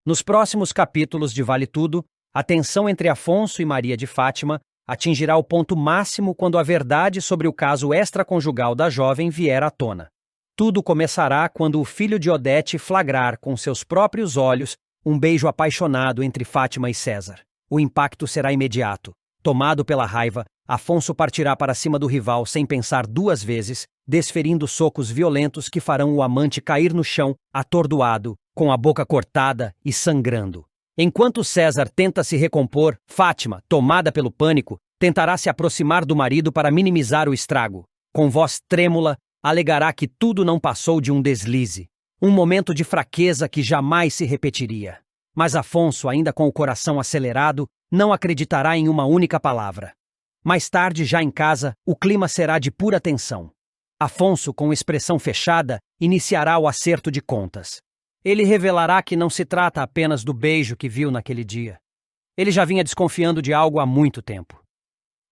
Nos próximos capítulos de Vale Tudo, a tensão entre Afonso e Maria de Fátima atingirá o ponto máximo quando a verdade sobre o caso extraconjugal da jovem vier à tona. Tudo começará quando o filho de Odete flagrar com seus próprios olhos um beijo apaixonado entre Fátima e César. O impacto será imediato. Tomado pela raiva, Afonso partirá para cima do rival sem pensar duas vezes, desferindo socos violentos que farão o amante cair no chão, atordoado, com a boca cortada e sangrando. Enquanto César tenta se recompor, Fátima, tomada pelo pânico, tentará se aproximar do marido para minimizar o estrago. Com voz trêmula, alegará que tudo não passou de um deslize, um momento de fraqueza que jamais se repetiria. Mas Afonso, ainda com o coração acelerado, não acreditará em uma única palavra. Mais tarde, já em casa, o clima será de pura tensão. Afonso, com expressão fechada, iniciará o acerto de contas. Ele revelará que não se trata apenas do beijo que viu naquele dia. Ele já vinha desconfiando de algo há muito tempo.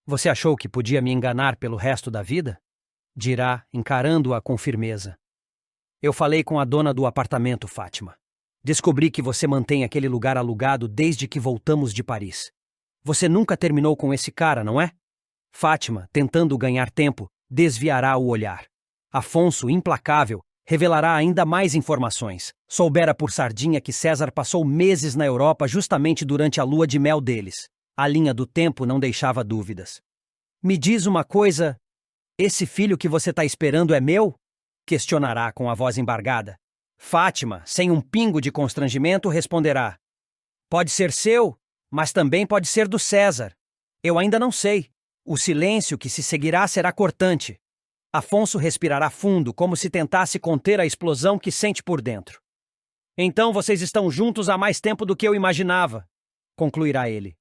Você achou que podia me enganar pelo resto da vida? Dirá, encarando-a com firmeza. Eu falei com a dona do apartamento, Fátima. Descobri que você mantém aquele lugar alugado desde que voltamos de Paris. Você nunca terminou com esse cara, não é? Fátima, tentando ganhar tempo, desviará o olhar. Afonso, implacável, revelará ainda mais informações. Soubera por sardinha que César passou meses na Europa justamente durante a lua de mel deles. A linha do tempo não deixava dúvidas. Me diz uma coisa, esse filho que você está esperando é meu? Questionará com a voz embargada. Fátima, sem um pingo de constrangimento, responderá. Pode ser seu, mas também pode ser do César. Eu ainda não sei. O silêncio que se seguirá será cortante. Afonso respirará fundo, como se tentasse conter a explosão que sente por dentro. Então vocês estão juntos há mais tempo do que eu imaginava, concluirá ele.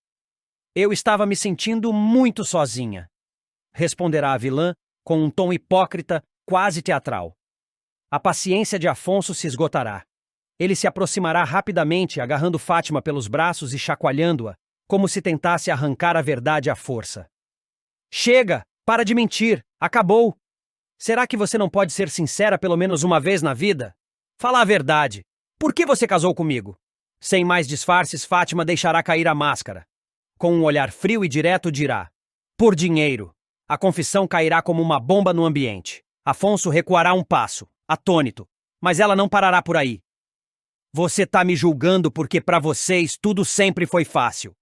Eu estava me sentindo muito sozinha, responderá a vilã com um tom hipócrita, quase teatral. A paciência de Afonso se esgotará. Ele se aproximará rapidamente, agarrando Fátima pelos braços e chacoalhando-a, como se tentasse arrancar a verdade à força. Chega! Para de mentir! Acabou! Será que você não pode ser sincera pelo menos uma vez na vida? Fala a verdade! Por que você casou comigo? Sem mais disfarces, Fátima deixará cair a máscara. Com um olhar frio e direto dirá: por dinheiro. A confissão cairá como uma bomba no ambiente. Afonso recuará um passo, atônito, mas ela não parará por aí. Você tá me julgando porque para vocês tudo sempre foi fácil.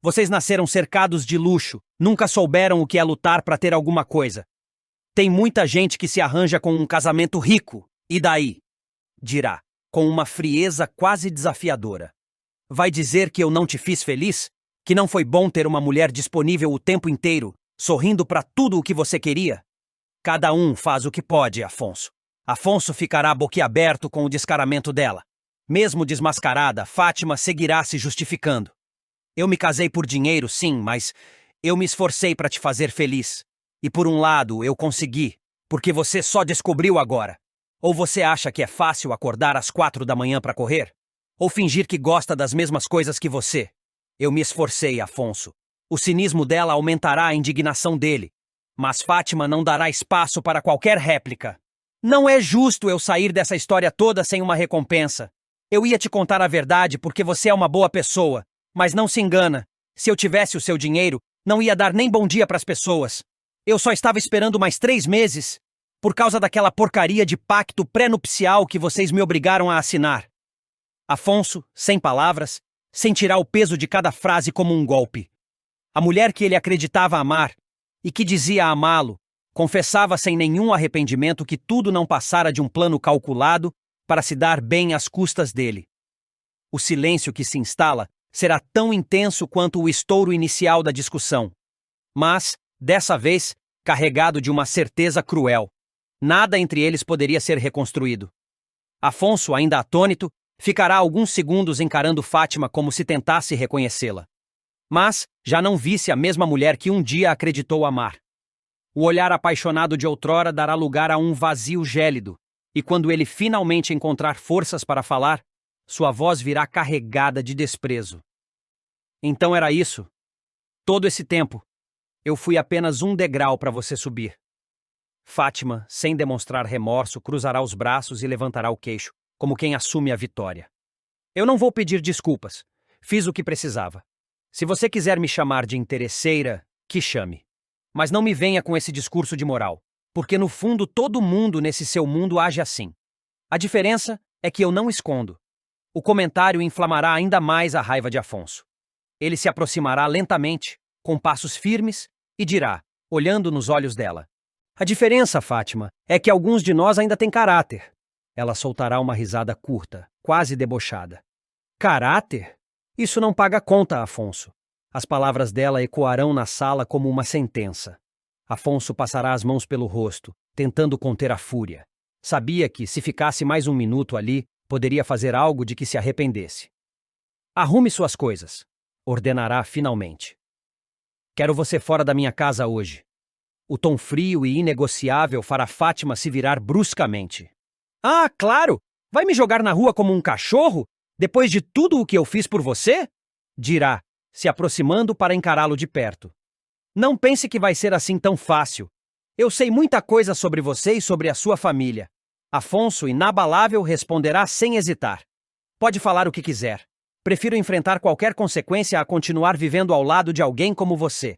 Vocês nasceram cercados de luxo, nunca souberam o que é lutar para ter alguma coisa. Tem muita gente que se arranja com um casamento rico, e daí? Dirá, com uma frieza quase desafiadora. Vai dizer que eu não te fiz feliz? Que não foi bom ter uma mulher disponível o tempo inteiro, sorrindo para tudo o que você queria? Cada um faz o que pode, Afonso. Afonso ficará boquiaberto com o descaramento dela. Mesmo desmascarada, Fátima seguirá se justificando. Eu me casei por dinheiro, sim, mas eu me esforcei para te fazer feliz. E por um lado, eu consegui, porque você só descobriu agora. Ou você acha que é fácil acordar às 4 da manhã para correr? Ou fingir que gosta das mesmas coisas que você? Eu me esforcei, Afonso. O cinismo dela aumentará a indignação dele. Mas Fátima não dará espaço para qualquer réplica. Não é justo eu sair dessa história toda sem uma recompensa. Eu ia te contar a verdade porque você é uma boa pessoa. Mas não se engana. Se eu tivesse o seu dinheiro, não ia dar nem bom dia para as pessoas. Eu só estava esperando mais 3 meses, por causa daquela porcaria de pacto pré-nupcial que vocês me obrigaram a assinar. Afonso, sem palavras, sentirá o peso de cada frase como um golpe. A mulher que ele acreditava amar, e que dizia amá-lo, confessava sem nenhum arrependimento que tudo não passara de um plano calculado para se dar bem às custas dele. O silêncio que se instala será tão intenso quanto o estouro inicial da discussão. Mas, dessa vez, carregado de uma certeza cruel. Nada entre eles poderia ser reconstruído. Afonso, ainda atônito, ficará alguns segundos encarando Fátima como se tentasse reconhecê-la. Mas já não visse a mesma mulher que um dia acreditou amar. O olhar apaixonado de outrora dará lugar a um vazio gélido, e quando ele finalmente encontrar forças para falar, sua voz virá carregada de desprezo. Então era isso. Todo esse tempo, eu fui apenas um degrau para você subir. Fátima, sem demonstrar remorso, cruzará os braços e levantará o queixo, como quem assume a vitória. Eu não vou pedir desculpas. Fiz o que precisava. Se você quiser me chamar de interesseira, que chame. Mas não me venha com esse discurso de moral, porque no fundo todo mundo nesse seu mundo age assim. A diferença é que eu não escondo. O comentário inflamará ainda mais a raiva de Afonso. Ele se aproximará lentamente, com passos firmes, e dirá, olhando nos olhos dela: "A diferença, Fátima, é que alguns de nós ainda têm caráter." Ela soltará uma risada curta, quase debochada. Caráter? Isso não paga conta, Afonso. As palavras dela ecoarão na sala como uma sentença. Afonso passará as mãos pelo rosto, tentando conter a fúria. Sabia que, se ficasse mais um minuto ali, poderia fazer algo de que se arrependesse. "Arrume suas coisas", ordenará finalmente. "Quero você fora da minha casa hoje." O tom frio e inegociável fará Fátima se virar bruscamente. "Ah, claro! Vai me jogar na rua como um cachorro? Depois de tudo o que eu fiz por você?" dirá, se aproximando para encará-lo de perto. "Não pense que vai ser assim tão fácil. Eu sei muita coisa sobre você e sobre a sua família." Afonso, inabalável, responderá sem hesitar. "Pode falar o que quiser. Prefiro enfrentar qualquer consequência a continuar vivendo ao lado de alguém como você."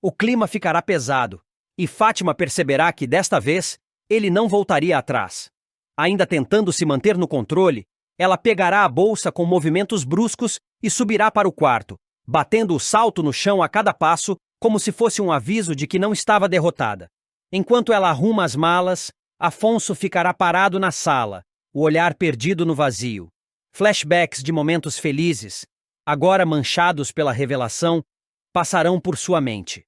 O clima ficará pesado, e Fátima perceberá que, desta vez, ele não voltaria atrás. Ainda tentando se manter no controle, ela pegará a bolsa com movimentos bruscos e subirá para o quarto, batendo o salto no chão a cada passo, como se fosse um aviso de que não estava derrotada. Enquanto ela arruma as malas, Afonso ficará parado na sala, o olhar perdido no vazio. Flashbacks de momentos felizes, agora manchados pela revelação, passarão por sua mente.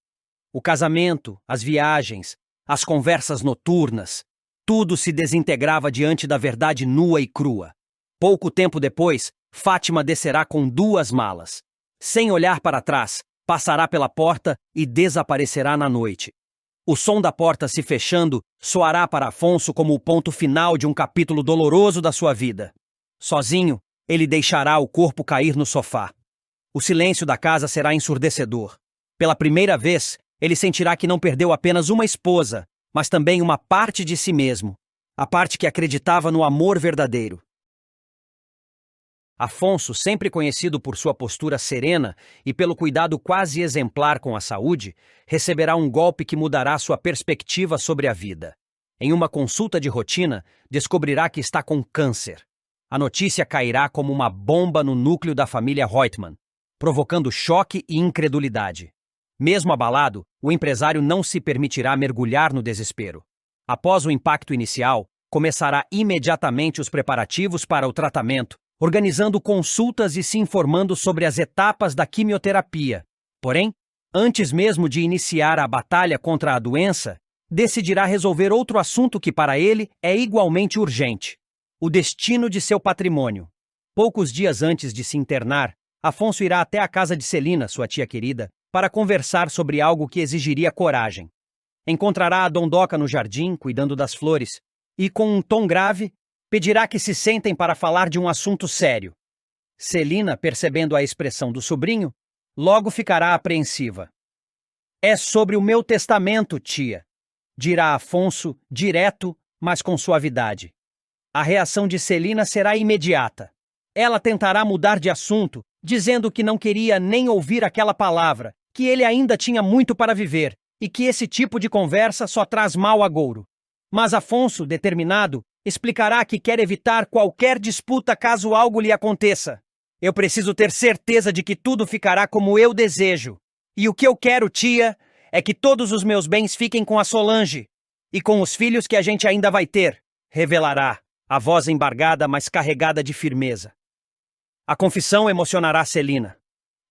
O casamento, as viagens, as conversas noturnas, tudo se desintegrava diante da verdade nua e crua. Pouco tempo depois, Fátima descerá com 2 malas. Sem olhar para trás, passará pela porta e desaparecerá na noite. O som da porta se fechando soará para Afonso como o ponto final de um capítulo doloroso da sua vida. Sozinho, ele deixará o corpo cair no sofá. O silêncio da casa será ensurdecedor. Pela primeira vez, ele sentirá que não perdeu apenas uma esposa, mas também uma parte de si mesmo, a parte que acreditava no amor verdadeiro. Afonso, sempre conhecido por sua postura serena e pelo cuidado quase exemplar com a saúde, receberá um golpe que mudará sua perspectiva sobre a vida. Em uma consulta de rotina, descobrirá que está com câncer. A notícia cairá como uma bomba no núcleo da família Reutemann, provocando choque e incredulidade. Mesmo abalado, o empresário não se permitirá mergulhar no desespero. Após o impacto inicial, começará imediatamente os preparativos para o tratamento, organizando consultas e se informando sobre as etapas da quimioterapia. Porém, antes mesmo de iniciar a batalha contra a doença, decidirá resolver outro assunto que para ele é igualmente urgente: o destino de seu patrimônio. Poucos dias antes de se internar, Afonso irá até a casa de Celina, sua tia querida, para conversar sobre algo que exigiria coragem. Encontrará a Dondoca no jardim, cuidando das flores, e, com um tom grave, pedirá que se sentem para falar de um assunto sério. Celina, percebendo a expressão do sobrinho, logo ficará apreensiva. "É sobre o meu testamento, tia", dirá Afonso, direto, mas com suavidade. A reação de Celina será imediata. Ela tentará mudar de assunto, dizendo que não queria nem ouvir aquela palavra, que ele ainda tinha muito para viver e que esse tipo de conversa só traz mal agouro. Mas Afonso, determinado, explicará que quer evitar qualquer disputa caso algo lhe aconteça. "Eu preciso ter certeza de que tudo ficará como eu desejo. E o que eu quero, tia, é que todos os meus bens fiquem com a Solange e com os filhos que a gente ainda vai ter", revelará, a voz embargada, mas carregada de firmeza. A confissão emocionará Celina.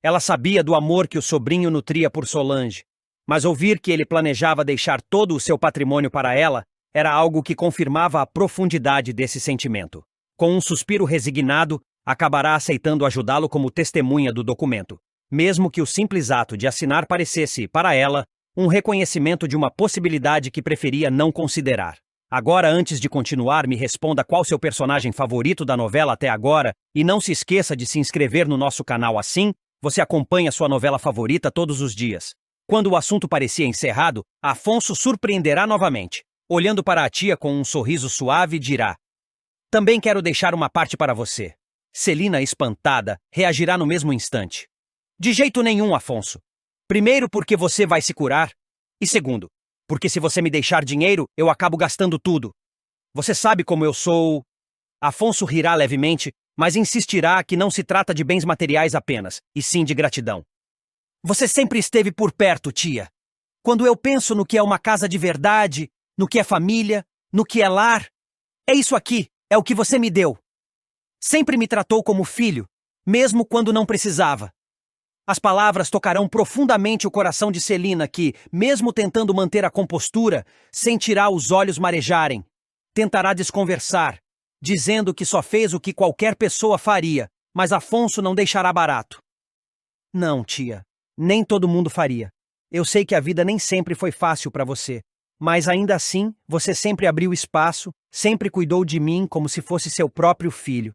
Ela sabia do amor que o sobrinho nutria por Solange, mas ouvir que ele planejava deixar todo o seu patrimônio para ela era algo que confirmava a profundidade desse sentimento. Com um suspiro resignado, acabará aceitando ajudá-lo como testemunha do documento, mesmo que o simples ato de assinar parecesse, para ela, um reconhecimento de uma possibilidade que preferia não considerar. Agora, antes de continuar, me responda qual seu personagem favorito da novela até agora e não se esqueça de se inscrever no nosso canal, assim você acompanha sua novela favorita todos os dias. Quando o assunto parecia encerrado, Afonso surpreenderá novamente. Olhando para a tia com um sorriso suave, dirá: "Também quero deixar uma parte para você. Celina, espantada, reagirá no mesmo instante. De jeito nenhum, Afonso. Primeiro, porque você vai se curar. E segundo, porque se você me deixar dinheiro, eu acabo gastando tudo. Você sabe como eu sou. Afonso rirá levemente, mas insistirá que não se trata de bens materiais apenas, e sim de gratidão. Você sempre esteve por perto, tia. Quando eu penso no que é uma casa de verdade, no que é família, no que é lar, é isso aqui, é o que você me deu. Sempre me tratou como filho, mesmo quando não precisava. As palavras tocarão profundamente o coração de Celina, que, mesmo tentando manter a compostura, sentirá os olhos marejarem. Tentará desconversar, dizendo que só fez o que qualquer pessoa faria, mas Afonso não deixará barato. Não, tia, nem todo mundo faria. Eu sei que a vida nem sempre foi fácil para você, mas ainda assim, você sempre abriu espaço, sempre cuidou de mim como se fosse seu próprio filho.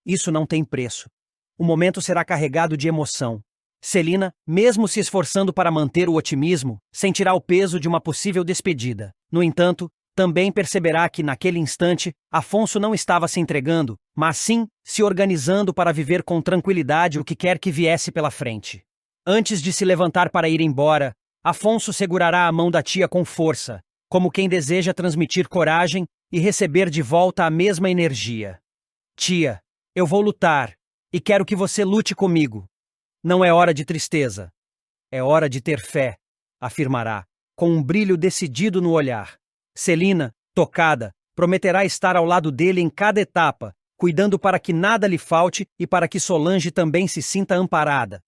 Isso não tem preço. O momento será carregado de emoção. Celina, mesmo se esforçando para manter o otimismo, sentirá o peso de uma possível despedida. No entanto, também perceberá que, naquele instante, Afonso não estava se entregando, mas sim se organizando para viver com tranquilidade o que quer que viesse pela frente. Antes de se levantar para ir embora, Afonso segurará a mão da tia com força, como quem deseja transmitir coragem e receber de volta a mesma energia. Tia, eu vou lutar, e quero que você lute comigo. Não é hora de tristeza. É hora de ter fé, afirmará, com um brilho decidido no olhar. Celina, tocada, prometerá estar ao lado dele em cada etapa, cuidando para que nada lhe falte e para que Solange também se sinta amparada.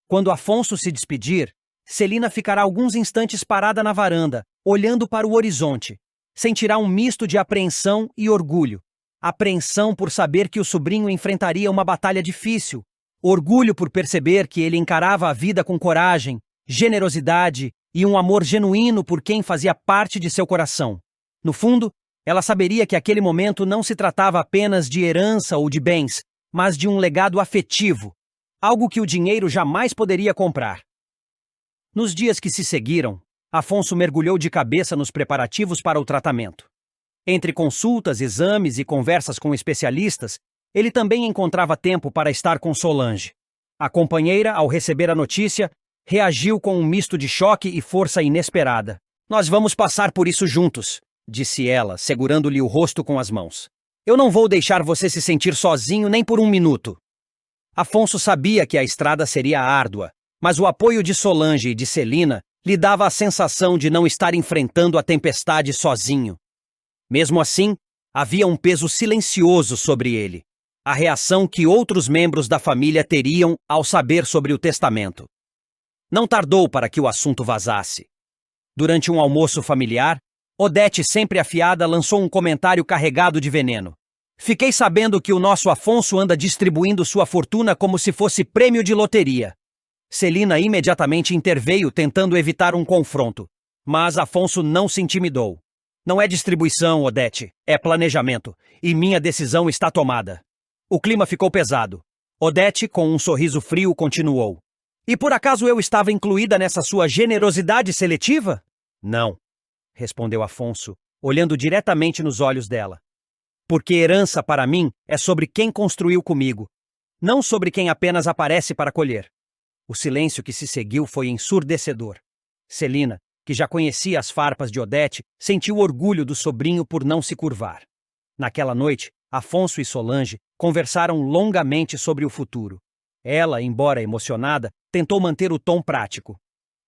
Quando Afonso se despedir, Celina ficará alguns instantes parada na varanda, olhando para o horizonte. Sentirá um misto de apreensão e orgulho. Apreensão por saber que o sobrinho enfrentaria uma batalha difícil. Orgulho por perceber que ele encarava a vida com coragem, generosidade e um amor genuíno por quem fazia parte de seu coração. No fundo, ela saberia que aquele momento não se tratava apenas de herança ou de bens, mas de um legado afetivo, algo que o dinheiro jamais poderia comprar. Nos dias que se seguiram, Afonso mergulhou de cabeça nos preparativos para o tratamento. Entre consultas, exames e conversas com especialistas, ele também encontrava tempo para estar com Solange. A companheira, ao receber a notícia, reagiu com um misto de choque e força inesperada. Nós vamos passar por isso juntos, disse ela, segurando-lhe o rosto com as mãos. Eu não vou deixar você se sentir sozinho nem por um minuto. Afonso sabia que a estrada seria árdua, mas o apoio de Solange e de Celina lhe dava a sensação de não estar enfrentando a tempestade sozinho. Mesmo assim, havia um peso silencioso sobre ele, a reação que outros membros da família teriam ao saber sobre o testamento. Não tardou para que o assunto vazasse. Durante um almoço familiar, Odete, sempre afiada, lançou um comentário carregado de veneno. Fiquei sabendo que o nosso Afonso anda distribuindo sua fortuna como se fosse prêmio de loteria. Celina imediatamente interveio tentando evitar um confronto, mas Afonso não se intimidou. Não é distribuição, Odete, é planejamento, e minha decisão está tomada. O clima ficou pesado. Odete, com um sorriso frio, continuou. E por acaso eu estava incluída nessa sua generosidade seletiva? Não, respondeu Afonso, olhando diretamente nos olhos dela. Porque herança para mim é sobre quem construiu comigo, não sobre quem apenas aparece para colher. O silêncio que se seguiu foi ensurdecedor. Celina, que já conhecia as farpas de Odete, sentiu orgulho do sobrinho por não se curvar. Naquela noite, Afonso e Solange conversaram longamente sobre o futuro. Ela, embora emocionada, tentou manter o tom prático.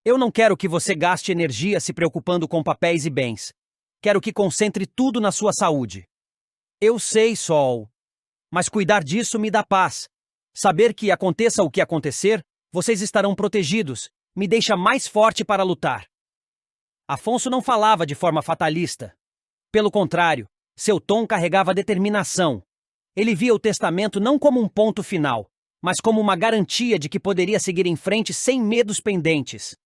Eu não quero que você gaste energia se preocupando com papéis e bens. Quero que concentre tudo na sua saúde. Eu sei, Sol. Mas cuidar disso me dá paz. Saber que aconteça o que acontecer, vocês estarão protegidos. Me deixa mais forte para lutar. Afonso não falava de forma fatalista. Pelo contrário, seu tom carregava determinação. Ele via o testamento não como um ponto final, mas como uma garantia de que poderia seguir em frente sem medos pendentes.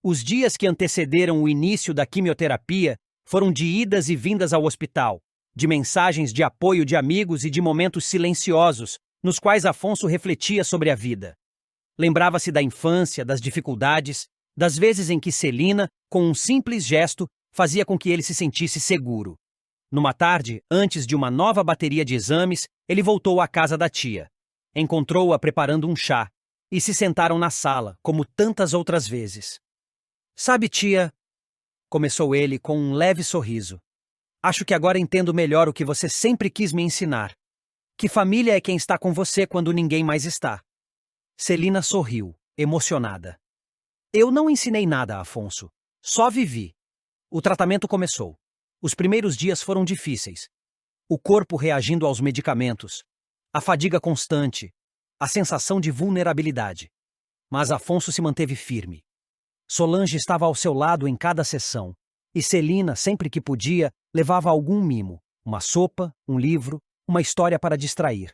Os dias que antecederam o início da quimioterapia foram de idas e vindas ao hospital, de mensagens de apoio de amigos e de momentos silenciosos, nos quais Afonso refletia sobre a vida. Lembrava-se da infância, das dificuldades, das vezes em que Celina, com um simples gesto, fazia com que ele se sentisse seguro. Numa tarde, antes de uma nova bateria de exames, ele voltou à casa da tia. encontrou-a preparando um chá, e se sentaram na sala, como tantas outras vezes. Sabe, tia, começou ele com um leve sorriso. Acho que agora entendo melhor o que você sempre quis me ensinar. Que família é quem está com você quando ninguém mais está. Celina sorriu, emocionada. Eu não ensinei nada a Afonso. Só vivi. O tratamento começou. Os primeiros dias foram difíceis. O corpo reagindo aos medicamentos, a fadiga constante, a sensação de vulnerabilidade. Mas Afonso se manteve firme. Solange estava ao seu lado em cada sessão, e Celina, sempre que podia, levava algum mimo, uma sopa, um livro, uma história para distrair.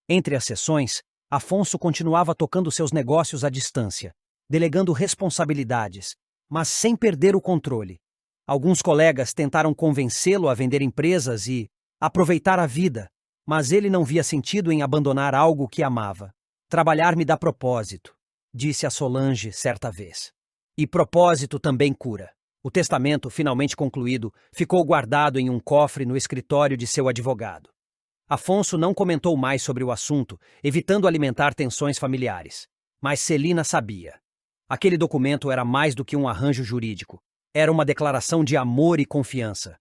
Entre as sessões, Afonso continuava tocando seus negócios à distância, delegando responsabilidades, mas sem perder o controle. Alguns colegas tentaram convencê-lo a vender empresas e aproveitar a vida, mas ele não via sentido em abandonar algo que amava. Trabalhar me dá propósito, disse a Solange certa vez. E propósito também cura. O testamento, finalmente concluído, ficou guardado em um cofre no escritório de seu advogado. Afonso não comentou mais sobre o assunto, evitando alimentar tensões familiares. Mas Celina sabia. Aquele documento era mais do que um arranjo jurídico. Era uma declaração de amor e confiança.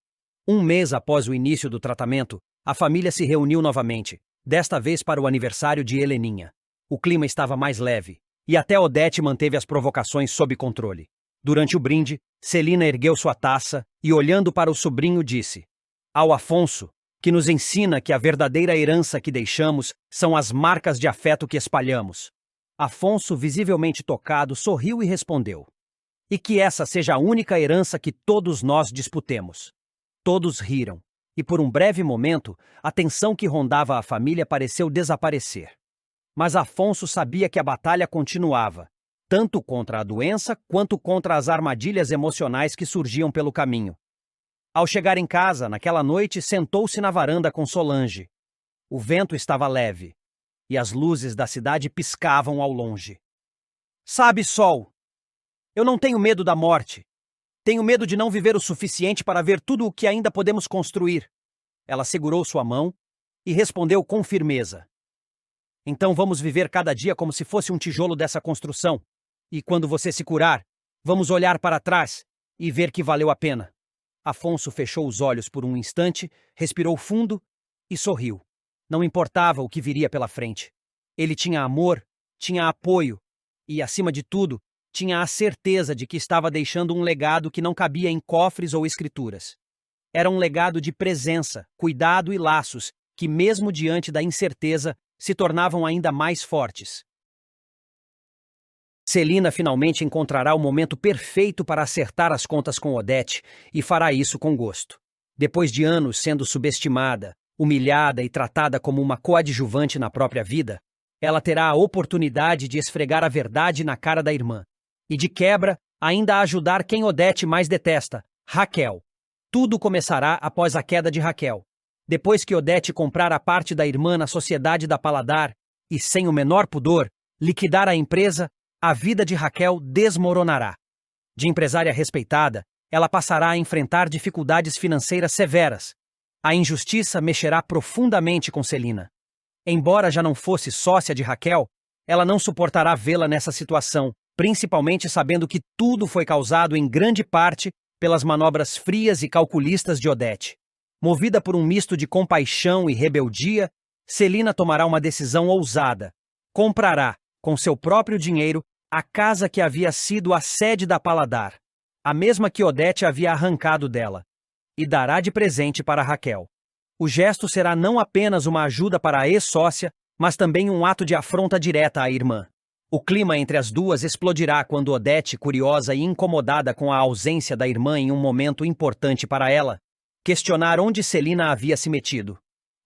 Um mês após o início do tratamento, a família se reuniu novamente, desta vez para o aniversário de Heleninha. O clima estava mais leve, e até Odete manteve as provocações sob controle. Durante o brinde, Celina ergueu sua taça e, olhando para o sobrinho, disse: Ao Afonso, que nos ensina que a verdadeira herança que deixamos são as marcas de afeto que espalhamos. Afonso, visivelmente tocado, sorriu e respondeu: E que essa seja a única herança que todos nós disputemos. Todos riram, e por um breve momento, a tensão que rondava a família pareceu desaparecer. Mas Afonso sabia que a batalha continuava, tanto contra a doença quanto contra as armadilhas emocionais que surgiam pelo caminho. Ao chegar em casa, naquela noite, sentou-se na varanda com Solange. O vento estava leve, e as luzes da cidade piscavam ao longe. Sabe, Sol, eu não tenho medo da morte. Tenho medo de não viver o suficiente para ver tudo o que ainda podemos construir. Ela segurou sua mão e respondeu com firmeza. Então vamos viver cada dia como se fosse um tijolo dessa construção. E quando você se curar, vamos olhar para trás e ver que valeu a pena. Afonso fechou os olhos por um instante, respirou fundo e sorriu. Não importava o que viria pela frente. Ele tinha amor, tinha apoio e, acima de tudo, tinha a certeza de que estava deixando um legado que não cabia em cofres ou escrituras. Era um legado de presença, cuidado e laços que, mesmo diante da incerteza, se tornavam ainda mais fortes. Celina finalmente encontrará o momento perfeito para acertar as contas com Odete e fará isso com gosto. Depois de anos sendo subestimada, humilhada e tratada como uma coadjuvante na própria vida, ela terá a oportunidade de esfregar a verdade na cara da irmã. E de quebra, ainda ajudar quem Odete mais detesta, Raquel. Tudo começará após a queda de Raquel. Depois que Odete comprar a parte da irmã na sociedade da Paladar e, sem o menor pudor, liquidar a empresa, a vida de Raquel desmoronará. De empresária respeitada, ela passará a enfrentar dificuldades financeiras severas. A injustiça mexerá profundamente com Celina. Embora já não fosse sócia de Raquel, ela não suportará vê-la nessa situação, principalmente sabendo que tudo foi causado em grande parte pelas manobras frias e calculistas de Odete. Movida por um misto de compaixão e rebeldia, Celina tomará uma decisão ousada. Comprará, com seu próprio dinheiro, a casa que havia sido a sede da Paladar, a mesma que Odete havia arrancado dela, e dará de presente para Raquel. O gesto será não apenas uma ajuda para a ex-sócia, mas também um ato de afronta direta à irmã. O clima entre as duas explodirá quando Odete, curiosa e incomodada com a ausência da irmã em um momento importante para ela, questionar onde Celina havia se metido.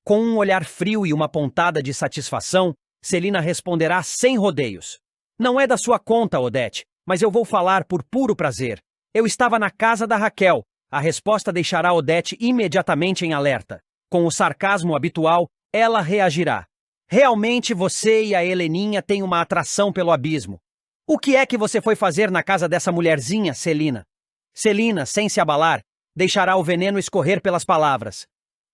Com um olhar frio e uma pontada de satisfação, Celina responderá sem rodeios. Não é da sua conta, Odete, mas eu vou falar por puro prazer. Eu estava na casa da Raquel. A resposta deixará Odete imediatamente em alerta. Com o sarcasmo habitual, ela reagirá. Realmente você e a Heleninha têm uma atração pelo abismo. O que é que você foi fazer na casa dessa mulherzinha, Celina? Celina, sem se abalar, deixará o veneno escorrer pelas palavras.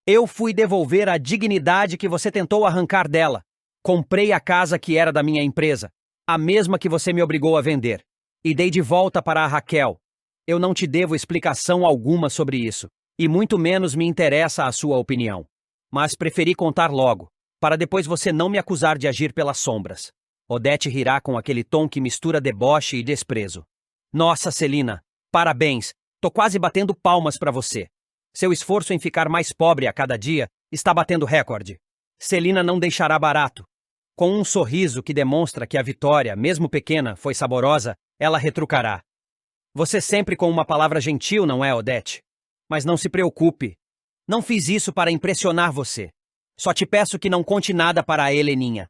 Eu fui devolver a dignidade que você tentou arrancar dela. Comprei a casa que era da minha empresa, a mesma que você me obrigou a vender, e dei de volta para a Raquel. Eu não te devo explicação alguma sobre isso, e muito menos me interessa a sua opinião. Mas preferi contar logo, para depois você não me acusar de agir pelas sombras. Odete rirá com aquele tom que mistura deboche e desprezo. Nossa, Celina, parabéns, tô quase batendo palmas para você. Seu esforço em ficar mais pobre a cada dia está batendo recorde. Celina não deixará barato. Com um sorriso que demonstra que a vitória, mesmo pequena, foi saborosa, ela retrucará. Você sempre com uma palavra gentil, não é, Odete? Mas não se preocupe. Não fiz isso para impressionar você. Só te peço que não conte nada para a Heleninha.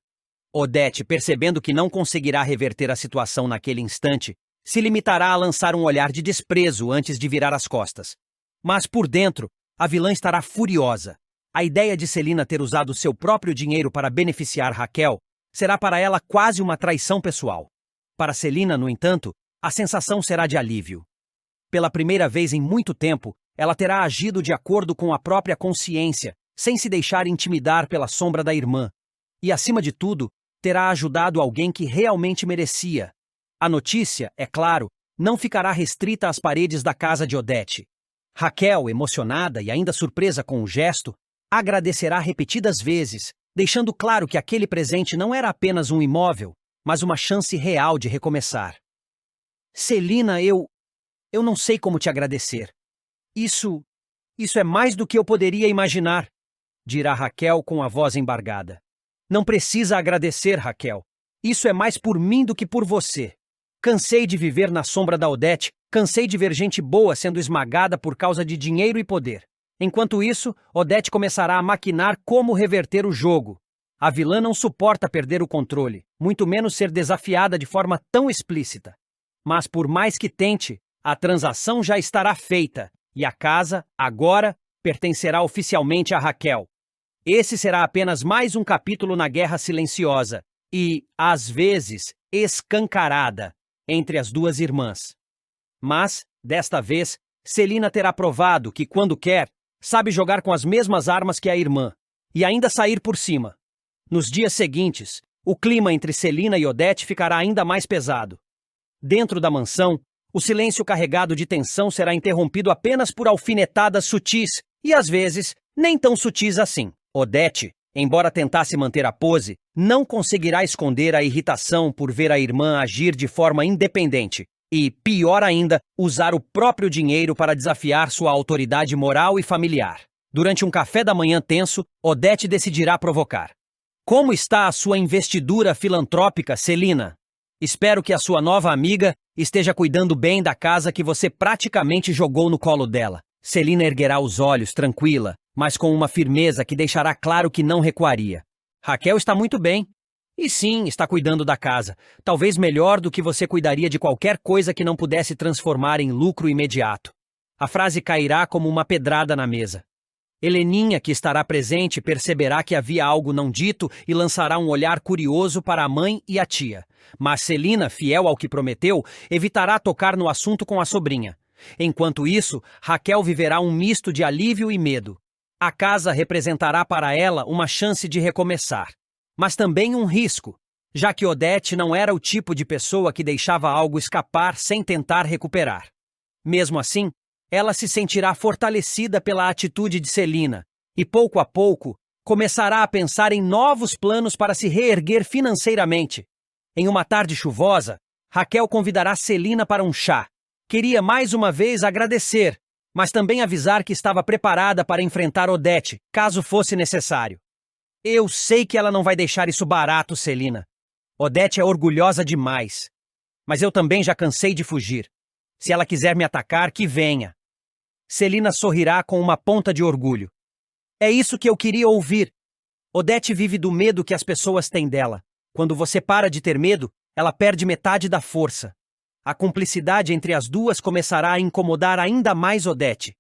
Odete, percebendo que não conseguirá reverter a situação naquele instante, se limitará a lançar um olhar de desprezo antes de virar as costas. Mas por dentro, a vilã estará furiosa. A ideia de Celina ter usado seu próprio dinheiro para beneficiar Raquel será para ela quase uma traição pessoal. Para Celina, no entanto, a sensação será de alívio. Pela primeira vez em muito tempo, ela terá agido de acordo com a própria consciência, sem se deixar intimidar pela sombra da irmã. E, acima de tudo, terá ajudado alguém que realmente merecia. A notícia, é claro, não ficará restrita às paredes da casa de Odete. Raquel, emocionada e ainda surpresa com o gesto, agradecerá repetidas vezes, deixando claro que aquele presente não era apenas um imóvel, mas uma chance real de recomeçar. Celina, eu não sei como te agradecer. Isso é mais do que eu poderia imaginar, dirá Raquel com a voz embargada. Não precisa agradecer, Raquel. Isso é mais por mim do que por você. Cansei de viver na sombra da Odete, cansei de ver gente boa sendo esmagada por causa de dinheiro e poder. Enquanto isso, Odete começará a maquinar como reverter o jogo. A vilã não suporta perder o controle, muito menos ser desafiada de forma tão explícita. Mas por mais que tente, a transação já estará feita, e a casa, agora, pertencerá oficialmente a Raquel. Esse será apenas mais um capítulo na guerra silenciosa e, às vezes, escancarada entre as duas irmãs. Mas, desta vez, Celina terá provado que, quando quer, sabe jogar com as mesmas armas que a irmã, e ainda sair por cima. Nos dias seguintes, o clima entre Celina e Odete ficará ainda mais pesado. Dentro da mansão, o silêncio carregado de tensão será interrompido apenas por alfinetadas sutis, e às vezes, nem tão sutis assim. Odete, embora tentasse manter a pose, não conseguirá esconder a irritação por ver a irmã agir de forma independente e, pior ainda, usar o próprio dinheiro para desafiar sua autoridade moral e familiar. Durante um café da manhã tenso, Odete decidirá provocar. Como está a sua investidura filantrópica, Celina? Espero que a sua nova amiga esteja cuidando bem da casa que você praticamente jogou no colo dela. Celina erguerá os olhos, tranquila, mas com uma firmeza que deixará claro que não recuaria. Raquel está muito bem. E sim, está cuidando da casa. Talvez melhor do que você cuidaria de qualquer coisa que não pudesse transformar em lucro imediato. A frase cairá como uma pedrada na mesa. Heleninha, que estará presente, perceberá que havia algo não dito e lançará um olhar curioso para a mãe e a tia. Mas Celina, fiel ao que prometeu, evitará tocar no assunto com a sobrinha. Enquanto isso, Raquel viverá um misto de alívio e medo. A casa representará para ela uma chance de recomeçar, mas também um risco, já que Odete não era o tipo de pessoa que deixava algo escapar sem tentar recuperar. Mesmo assim, ela se sentirá fortalecida pela atitude de Celina e, pouco a pouco, começará a pensar em novos planos para se reerguer financeiramente. Em uma tarde chuvosa, Raquel convidará Celina para um chá. Queria mais uma vez agradecer, mas também avisar que estava preparada para enfrentar Odete, caso fosse necessário. Eu sei que ela não vai deixar isso barato, Celina. Odete é orgulhosa demais. Mas eu também já cansei de fugir. Se ela quiser me atacar, que venha. Celina sorrirá com uma ponta de orgulho. É isso que eu queria ouvir. Odete vive do medo que as pessoas têm dela. Quando você para de ter medo, ela perde metade da força. A cumplicidade entre as duas começará a incomodar ainda mais Odete.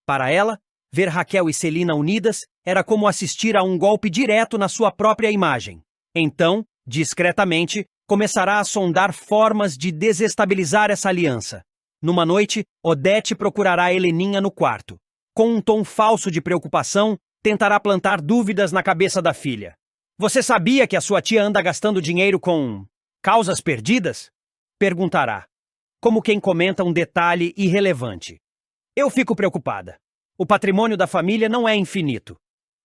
Para ela, ver Raquel e Celina unidas era como assistir a um golpe direto na sua própria imagem. Então, discretamente, começará a sondar formas de desestabilizar essa aliança. Numa noite, Odete procurará Heleninha no quarto. Com um tom falso de preocupação, tentará plantar dúvidas na cabeça da filha. Você sabia que a sua tia anda gastando dinheiro com causas perdidas? Perguntará, como quem comenta um detalhe irrelevante. Eu fico preocupada. O patrimônio da família não é infinito.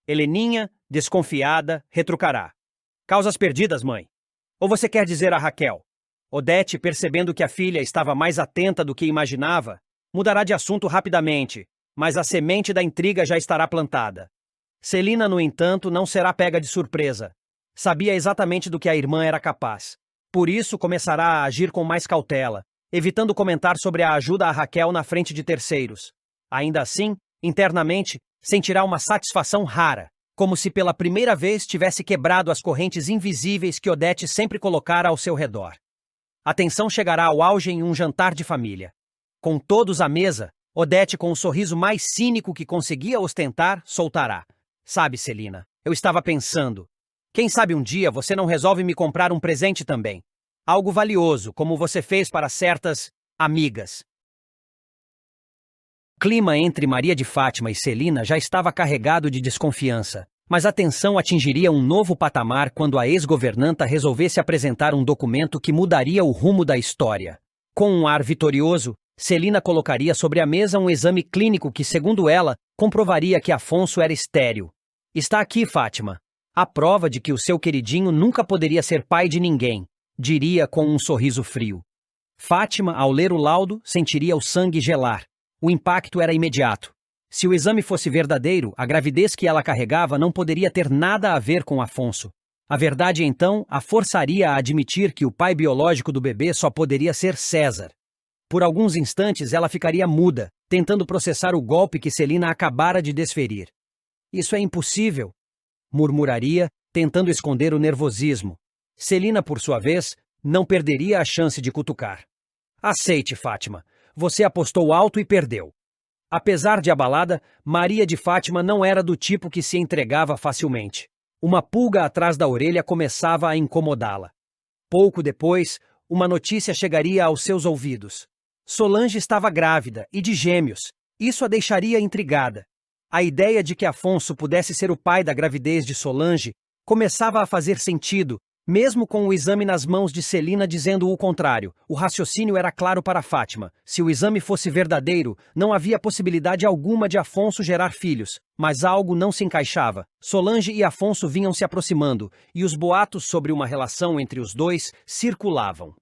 Heleninha, desconfiada, retrucará. Causas perdidas, mãe. Ou você quer dizer a Raquel? Odete, percebendo que a filha estava mais atenta do que imaginava, mudará de assunto rapidamente, mas a semente da intriga já estará plantada. Celina, no entanto, não será pega de surpresa. Sabia exatamente do que a irmã era capaz. Por isso, começará a agir com mais cautela, evitando comentar sobre a ajuda a Raquel na frente de terceiros. Ainda assim, internamente, sentirá uma satisfação rara, como se pela primeira vez tivesse quebrado as correntes invisíveis que Odete sempre colocara ao seu redor. A tensão chegará ao auge em um jantar de família. Com todos à mesa, Odete, com o sorriso mais cínico que conseguia ostentar, soltará. Sabe, Celina, eu estava pensando. Quem sabe um dia você não resolve me comprar um presente também. Algo valioso, como você fez para certas amigas. O clima entre Maria de Fátima e Celina já estava carregado de desconfiança, mas a tensão atingiria um novo patamar quando a ex-governanta resolvesse apresentar um documento que mudaria o rumo da história. Com um ar vitorioso, Celina colocaria sobre a mesa um exame clínico que, segundo ela, comprovaria que Afonso era estéril. Está aqui, Fátima. A prova de que o seu queridinho nunca poderia ser pai de ninguém, diria com um sorriso frio. Fátima, ao ler o laudo, sentiria o sangue gelar. O impacto era imediato. Se o exame fosse verdadeiro, a gravidez que ela carregava não poderia ter nada a ver com Afonso. A verdade, então, a forçaria a admitir que o pai biológico do bebê só poderia ser César. Por alguns instantes, ela ficaria muda, tentando processar o golpe que Celina acabara de desferir. Isso é impossível, murmuraria, tentando esconder o nervosismo. Celina, por sua vez, não perderia a chance de cutucar. Aceite, Fátima. Você apostou alto e perdeu. Apesar de abalada, Maria de Fátima não era do tipo que se entregava facilmente. Uma pulga atrás da orelha começava a incomodá-la. Pouco depois, uma notícia chegaria aos seus ouvidos. Solange estava grávida e de gêmeos. Isso a deixaria intrigada. A ideia de que Afonso pudesse ser o pai da gravidez de Solange começava a fazer sentido, mesmo com o exame nas mãos de Celina dizendo o contrário. O raciocínio era claro para Fátima. Se o exame fosse verdadeiro, não havia possibilidade alguma de Afonso gerar filhos. Mas algo não se encaixava. Solange e Afonso vinham se aproximando, e os boatos sobre uma relação entre os dois circulavam.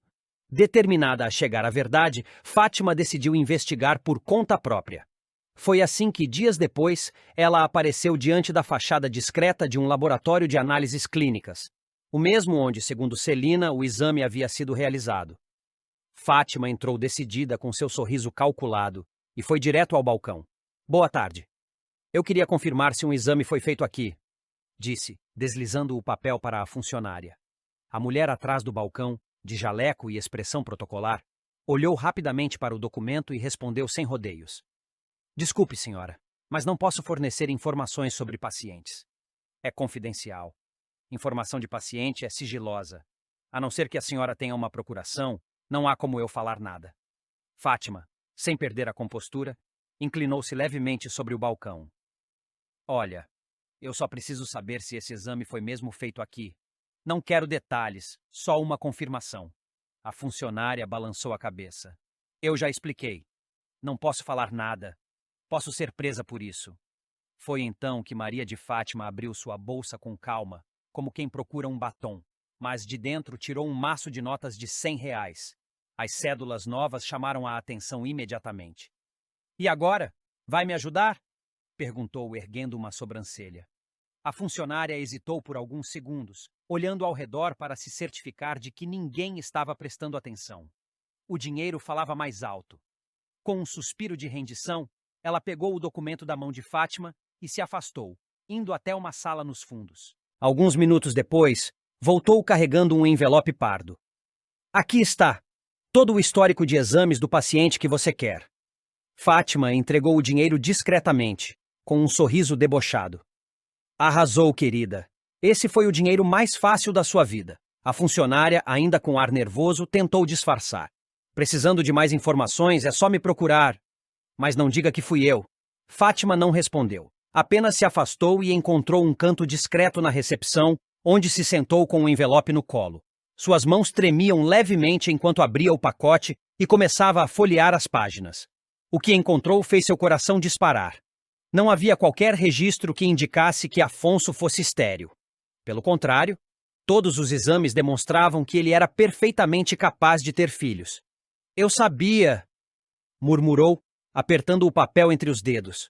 Determinada a chegar à verdade, Fátima decidiu investigar por conta própria. Foi assim que, dias depois, ela apareceu diante da fachada discreta de um laboratório de análises clínicas. O mesmo onde, segundo Celina, o exame havia sido realizado. Fátima entrou decidida com seu sorriso calculado e foi direto ao balcão. Boa tarde. Eu queria confirmar se um exame foi feito aqui, disse, deslizando o papel para a funcionária. A mulher atrás do balcão, de jaleco e expressão protocolar, olhou rapidamente para o documento e respondeu sem rodeios. Desculpe, senhora, mas não posso fornecer informações sobre pacientes. É confidencial. Informação de paciente é sigilosa. A não ser que a senhora tenha uma procuração, não há como eu falar nada. Fátima, sem perder a compostura, inclinou-se levemente sobre o balcão. Olha, eu só preciso saber se esse exame foi mesmo feito aqui. Não quero detalhes, só uma confirmação. A funcionária balançou a cabeça. Eu já expliquei. Não posso falar nada. Posso ser presa por isso. Foi então que Maria de Fátima abriu sua bolsa com calma, como quem procura um batom, mas de dentro tirou um maço de notas de R$ 100. As cédulas novas chamaram a atenção imediatamente. E agora? Vai me ajudar? Perguntou, erguendo uma sobrancelha. A funcionária hesitou por alguns segundos, olhando ao redor para se certificar de que ninguém estava prestando atenção. O dinheiro falava mais alto. Com um suspiro de rendição, ela pegou o documento da mão de Fátima e se afastou, indo até uma sala nos fundos. Alguns minutos depois, voltou carregando um envelope pardo. Aqui está, todo o histórico de exames do paciente que você quer. Fátima entregou o dinheiro discretamente, com um sorriso debochado. Arrasou, querida. Esse foi o dinheiro mais fácil da sua vida. A funcionária, ainda com ar nervoso, tentou disfarçar. Precisando de mais informações, é só me procurar. Mas não diga que fui eu. Fátima não respondeu. Apenas se afastou e encontrou um canto discreto na recepção, onde se sentou com o envelope no colo. Suas mãos tremiam levemente enquanto abria o pacote e começava a folhear as páginas. O que encontrou fez seu coração disparar. Não havia qualquer registro que indicasse que Afonso fosse estéril. Pelo contrário, todos os exames demonstravam que ele era perfeitamente capaz de ter filhos. "Eu sabia", murmurou, apertando o papel entre os dedos.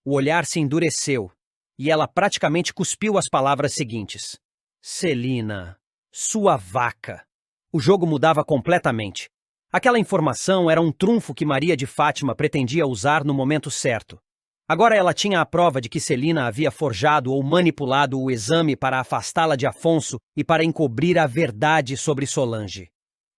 O olhar se endureceu, e ela praticamente cuspiu as palavras seguintes. "Celina, sua vaca." O jogo mudava completamente. Aquela informação era um trunfo que Maria de Fátima pretendia usar no momento certo. Agora ela tinha a prova de que Celina havia forjado ou manipulado o exame para afastá-la de Afonso e para encobrir a verdade sobre Solange.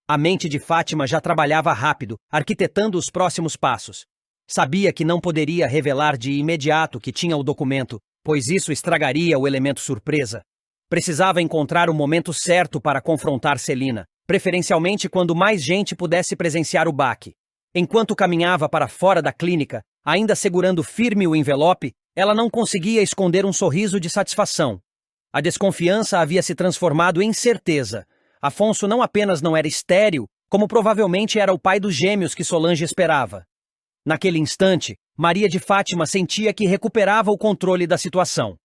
A mente de Fátima já trabalhava rápido, arquitetando os próximos passos. Sabia que não poderia revelar de imediato que tinha o documento, pois isso estragaria o elemento surpresa. Precisava encontrar o momento certo para confrontar Celina, preferencialmente quando mais gente pudesse presenciar o baque. Enquanto caminhava para fora da clínica, ainda segurando firme o envelope, ela não conseguia esconder um sorriso de satisfação. A desconfiança havia se transformado em certeza. Afonso não apenas não era estéril, como provavelmente era o pai dos gêmeos que Solange esperava. Naquele instante, Maria de Fátima sentia que recuperava o controle da situação.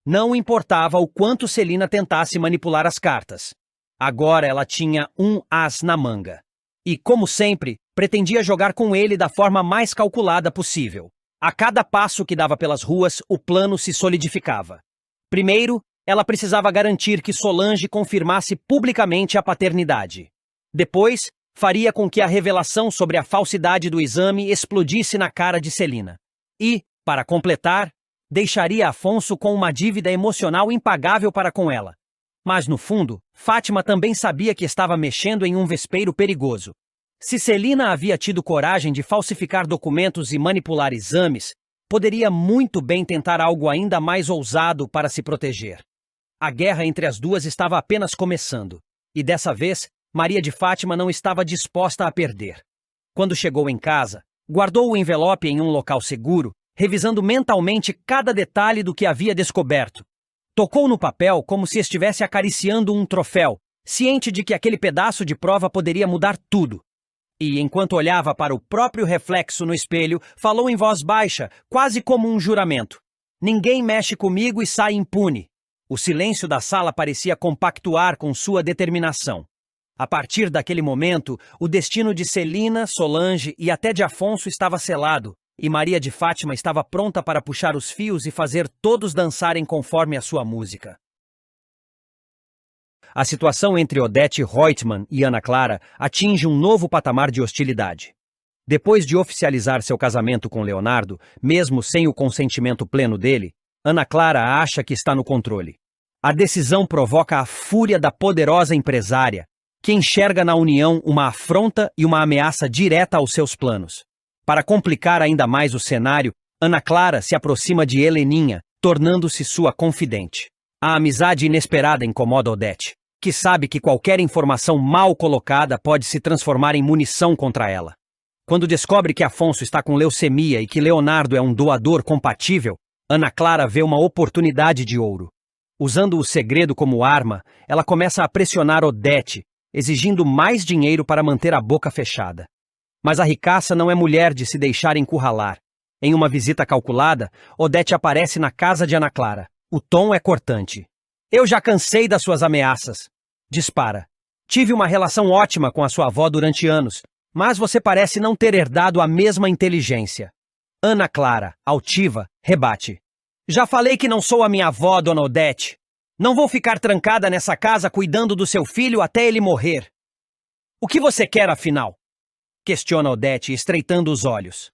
Não importava o quanto Celina tentasse manipular as cartas. Agora ela tinha um as na manga. E, como sempre, pretendia jogar com ele da forma mais calculada possível. A cada passo que dava pelas ruas, o plano se solidificava. Primeiro, ela precisava garantir que Solange confirmasse publicamente a paternidade. Depois, faria com que a revelação sobre a falsidade do exame explodisse na cara de Celina. E, para completar, deixaria Afonso com uma dívida emocional impagável para com ela. Mas, no fundo, Fátima também sabia que estava mexendo em um vespeiro perigoso. Se Celina havia tido coragem de falsificar documentos e manipular exames, poderia muito bem tentar algo ainda mais ousado para se proteger. A guerra entre as duas estava apenas começando, e dessa vez, Maria de Fátima não estava disposta a perder. Quando chegou em casa, guardou o envelope em um local seguro, revisando mentalmente cada detalhe do que havia descoberto. Tocou no papel como se estivesse acariciando um troféu, ciente de que aquele pedaço de prova poderia mudar tudo. E, enquanto olhava para o próprio reflexo no espelho, falou em voz baixa, quase como um juramento. "Ninguém mexe comigo e sai impune." O silêncio da sala parecia compactuar com sua determinação. A partir daquele momento, o destino de Celina, Solange e até de Afonso estava selado, e Maria de Fátima estava pronta para puxar os fios e fazer todos dançarem conforme a sua música. A situação entre Odete Reutemann e Ana Clara atinge um novo patamar de hostilidade. Depois de oficializar seu casamento com Leonardo, mesmo sem o consentimento pleno dele, Ana Clara acha que está no controle. A decisão provoca a fúria da poderosa empresária, que enxerga na união uma afronta e uma ameaça direta aos seus planos. Para complicar ainda mais o cenário, Ana Clara se aproxima de Heleninha, tornando-se sua confidente. A amizade inesperada incomoda Odete, que sabe que qualquer informação mal colocada pode se transformar em munição contra ela. Quando descobre que Afonso está com leucemia e que Leonardo é um doador compatível, Ana Clara vê uma oportunidade de ouro. Usando o segredo como arma, ela começa a pressionar Odete, exigindo mais dinheiro para manter a boca fechada. Mas a ricaça não é mulher de se deixar encurralar. Em uma visita calculada, Odete aparece na casa de Ana Clara. O tom é cortante. "Eu já cansei das suas ameaças." Dispara. "Tive uma relação ótima com a sua avó durante anos, mas você parece não ter herdado a mesma inteligência." Ana Clara, altiva, rebate. "Já falei que não sou a minha avó, dona Odete. Não vou ficar trancada nessa casa cuidando do seu filho até ele morrer." "O que você quer, afinal?" questiona Odete, estreitando os olhos.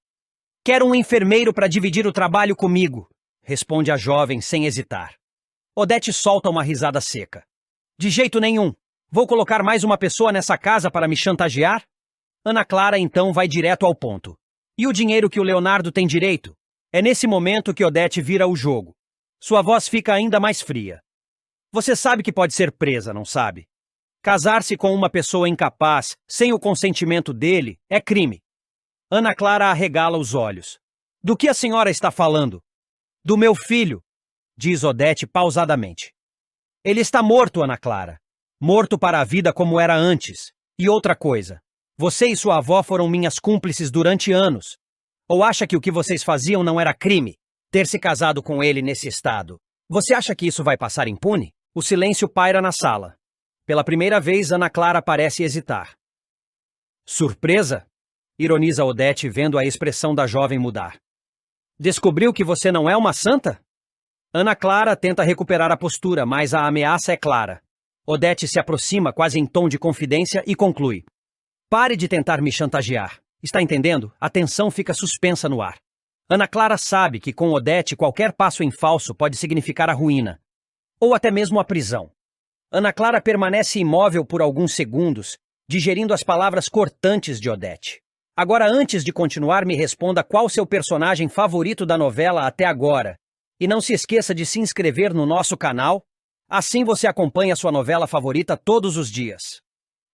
"Quero um enfermeiro para dividir o trabalho comigo", responde a jovem sem hesitar. Odete solta uma risada seca. "De jeito nenhum. Vou colocar mais uma pessoa nessa casa para me chantagear?" Ana Clara então vai direto ao ponto. "E o dinheiro que o Leonardo tem direito?" É nesse momento que Odete vira o jogo. Sua voz fica ainda mais fria. "Você sabe que pode ser presa, não sabe? Casar-se com uma pessoa incapaz, sem o consentimento dele, é crime." Ana Clara arregala os olhos. "Do que a senhora está falando?" "Do meu filho", diz Odete pausadamente. Ele está morto, Ana Clara. Morto para a vida como era antes. E outra coisa. Você e sua avó foram minhas cúmplices durante anos. Ou acha que o que vocês faziam não era crime? Ter se casado com ele nesse estado. Você acha que isso vai passar impune? O silêncio paira na sala. Pela primeira vez, Ana Clara parece hesitar. Surpresa? Ironiza Odete vendo a expressão da jovem mudar. Descobriu que você não é uma santa? Ana Clara tenta recuperar a postura, mas a ameaça é clara. Odete se aproxima quase em tom de confidência e conclui. Pare de tentar me chantagear. Está entendendo? A tensão fica suspensa no ar. Ana Clara sabe que com Odete qualquer passo em falso pode significar a ruína. Ou até mesmo a prisão. Ana Clara permanece imóvel por alguns segundos, digerindo as palavras cortantes de Odete. Agora, antes de continuar, me responda qual seu personagem favorito da novela até agora. E não se esqueça de se inscrever no nosso canal. Assim você acompanha sua novela favorita todos os dias.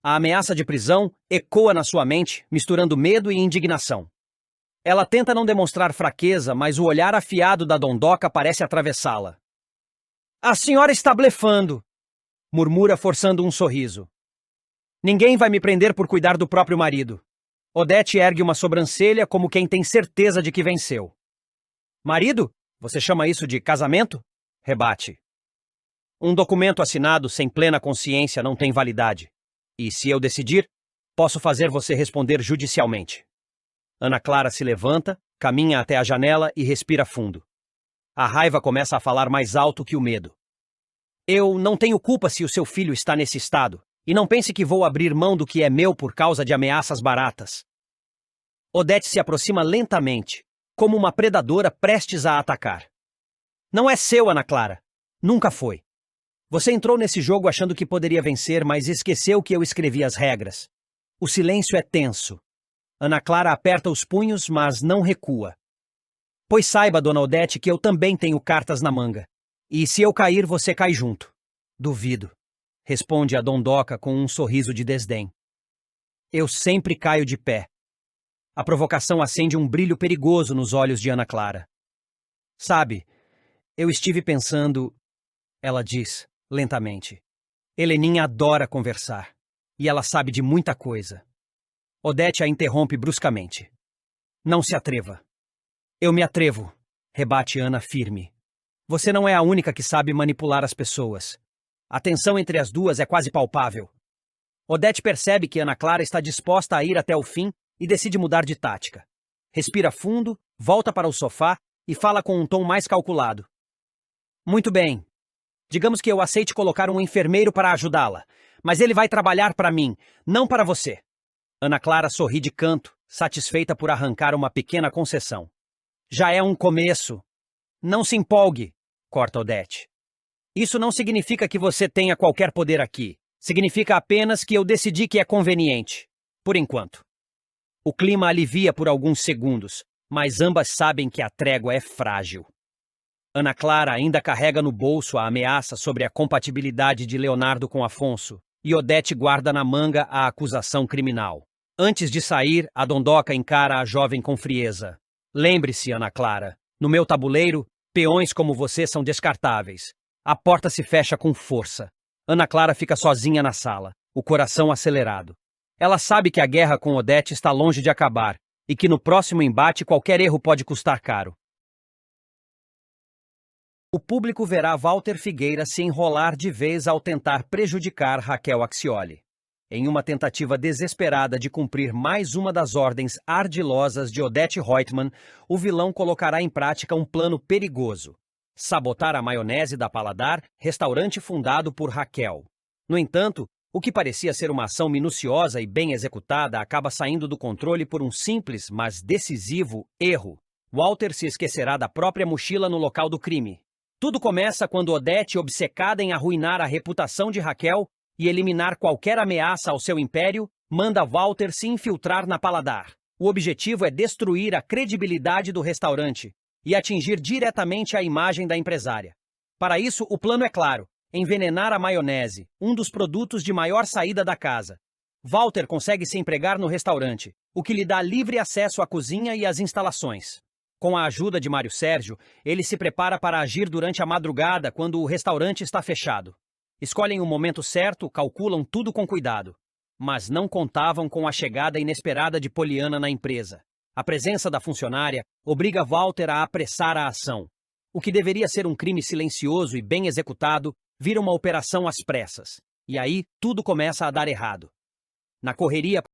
A ameaça de prisão ecoa na sua mente, misturando medo e indignação. Ela tenta não demonstrar fraqueza, mas o olhar afiado da Dondoca parece atravessá-la. A senhora está blefando, murmura forçando um sorriso. Ninguém vai me prender por cuidar do próprio marido. Odete ergue uma sobrancelha como quem tem certeza de que venceu. Marido? Você chama isso de casamento? Rebate. Um documento assinado sem plena consciência não tem validade. E se eu decidir, posso fazer você responder judicialmente. Ana Clara se levanta, caminha até a janela e respira fundo. A raiva começa a falar mais alto que o medo. Eu não tenho culpa se o seu filho está nesse estado, e não pense que vou abrir mão do que é meu por causa de ameaças baratas. Odete se aproxima lentamente, como uma predadora prestes a atacar. Não é seu, Ana Clara. Nunca foi. Você entrou nesse jogo achando que poderia vencer, mas esqueceu que eu escrevi as regras. O silêncio é tenso. Ana Clara aperta os punhos, mas não recua. Pois saiba, dona Odete, que eu também tenho cartas na manga. E se eu cair, você cai junto. Duvido. Responde a Dondoca com um sorriso de desdém. Eu sempre caio de pé. A provocação acende um brilho perigoso nos olhos de Ana Clara. Sabe, eu estive pensando... Ela diz, lentamente. Heleninha adora conversar. E ela sabe de muita coisa. Odete a interrompe bruscamente. Não se atreva. Eu me atrevo, rebate Ana firme. Você não é a única que sabe manipular as pessoas. A tensão entre as duas é quase palpável. Odete percebe que Ana Clara está disposta a ir até o fim e decide mudar de tática. Respira fundo, volta para o sofá e fala com um tom mais calculado. Muito bem. Digamos que eu aceite colocar um enfermeiro para ajudá-la, mas ele vai trabalhar para mim, não para você. Ana Clara sorri de canto, satisfeita por arrancar uma pequena concessão. Já é um começo. Não se empolgue, corta Odete. Isso não significa que você tenha qualquer poder aqui. Significa apenas que eu decidi que é conveniente. Por enquanto. O clima alivia por alguns segundos, mas ambas sabem que a trégua é frágil. Ana Clara ainda carrega no bolso a ameaça sobre a compatibilidade de Leonardo com Afonso, e Odete guarda na manga a acusação criminal. Antes de sair, a Dondoca encara a jovem com frieza. Lembre-se, Ana Clara, no meu tabuleiro, peões como você são descartáveis. A porta se fecha com força. Ana Clara fica sozinha na sala, o coração acelerado. Ela sabe que a guerra com Odete está longe de acabar, e que no próximo embate qualquer erro pode custar caro. O público verá Walter Figueira se enrolar de vez ao tentar prejudicar Raquel Axioli. Em uma tentativa desesperada de cumprir mais uma das ordens ardilosas de Odete Roitman, o vilão colocará em prática um plano perigoso: sabotar a maionese da Paladar, restaurante fundado por Raquel. No entanto, o que parecia ser uma ação minuciosa e bem executada acaba saindo do controle por um simples, mas decisivo, erro. Walter se esquecerá da própria mochila no local do crime. Tudo começa quando Odete, obcecada em arruinar a reputação de Raquel e eliminar qualquer ameaça ao seu império, manda Walter se infiltrar na Paladar. O objetivo é destruir a credibilidade do restaurante e atingir diretamente a imagem da empresária. Para isso, o plano é claro: envenenar a maionese, um dos produtos de maior saída da casa. Walter consegue se empregar no restaurante, o que lhe dá livre acesso à cozinha e às instalações. Com a ajuda de Mário Sérgio, ele se prepara para agir durante a madrugada quando o restaurante está fechado. Escolhem o momento certo, calculam tudo com cuidado. Mas não contavam com a chegada inesperada de Poliana na empresa. A presença da funcionária obriga Walter a apressar a ação. O que deveria ser um crime silencioso e bem executado vira uma operação às pressas. E aí, tudo começa a dar errado. Na correria